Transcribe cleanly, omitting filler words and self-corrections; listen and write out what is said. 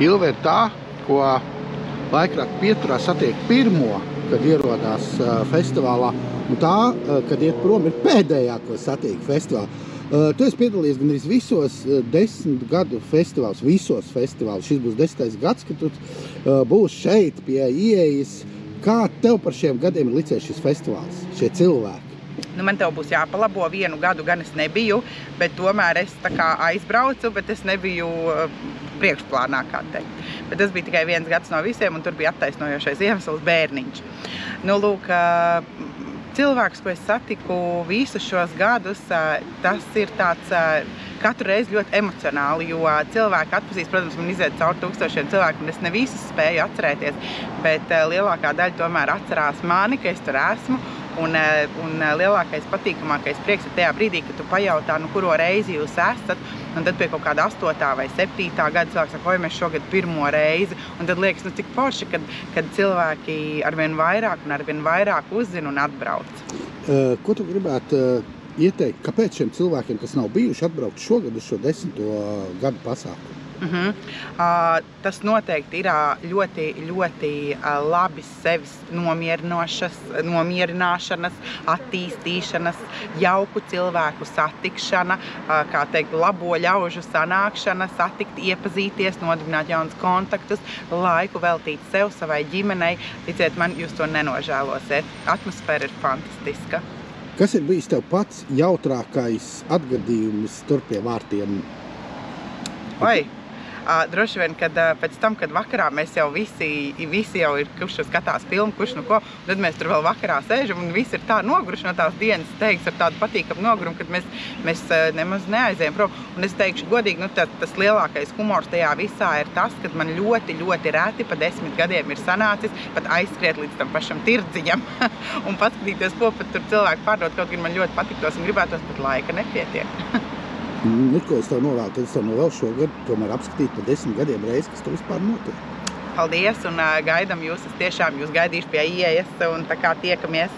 Ilve ir tā, ko laikraksta pieturā satiek pirmo, kad ierodās festivālā, un tā, kad iet prom, ir pēdējā, ko satiek festivālā. Tu esi piedalījies gan arī visos 10 gadu festivālus, visos festivālus. Šis būs 10. gads, kad tu būsi šeit pie ieejas. Kā tev par šiem gadiem ir licies šis festivāls, šie cilvēki? Man tev būs jāpalabo, vienu gadu gan es nebiju, bet tomēr es tā kā aizbraucu, bet es nebiju priekšplānā, kā teikt. Bet tas bija tikai viens gads no visiem, un tur bija attaisnojošais iemesls bērniņš. Nu, lūk, cilvēks, ko es satiku visus šos gadus, tas ir tāds katru reizi ļoti emocionāli, jo cilvēki atpazīst, protams, man iziet cauri tūkstošiem cilvēku, un es ne visus spēju atcerēties, bet lielākā daļa tomēr atcerās mani, ka es tur esmu. Un lielākais, patīkamākais prieks ir tajā brīdī, kad tu pajautā, kuro reizi jūs esat, un tad pie kaut kāda 8. vai 7. gada cilvēks saka, oi, mēs šogad pirmo reizi, un tad liekas, cik forši, kad cilvēki arvien vairāk uzzina un atbrauc. Ko tu gribētu ieteikt, kāpēc šiem cilvēkiem, kas nav bijuši, atbraukt šogad uz šo 10. gadu pasākumu? Tas noteikti ir ļoti, ļoti labi sevis nomierināšanas, attīstīšanas, jauku cilvēku satikšana, kā teikt, labo ļaužu sanākšana, satikt, iepazīties, nodibināt jaunus kontaktus, laiku veltīt sev, savai ģimenei. Ticiet man, jūs to nenožēlosiet. Atmosfēra ir fantastiska. Kas ir bijis tev pats jautrākais atgadījums tur pie vārtiem? Droši vien, kad pēc tam, kad vakarā mēs jau visi jau ir, kurš skatās filmu, kurš ko, tad mēs tur vēl vakarā sēžam un visi ir tā noguruši no tās dienas, teiks, ar tādu patīkamu nogurumu, kad mēs nemaz neaizējam prom. Un es teikšu godīgi, tas lielākais humors tajā visā ir tas, kad man ļoti, ļoti reti pa 10 gadiem ir sanācis pat aizskriet līdz tam pašam tirdziņam un paskatīties, ko pat tur cilvēki pārdod, kaut gan man ļoti patiktos un gribētos, bet laika nepietiek. Ko es tev novēlu, tad es tev novēlu šogad tomēr apskatīt pa 10 gadiem reizi, kas tur vispār notiek. Paldies un gaidam jūs, es tiešām jūs gaidīšu pie ieejas un tā kā tiekamies.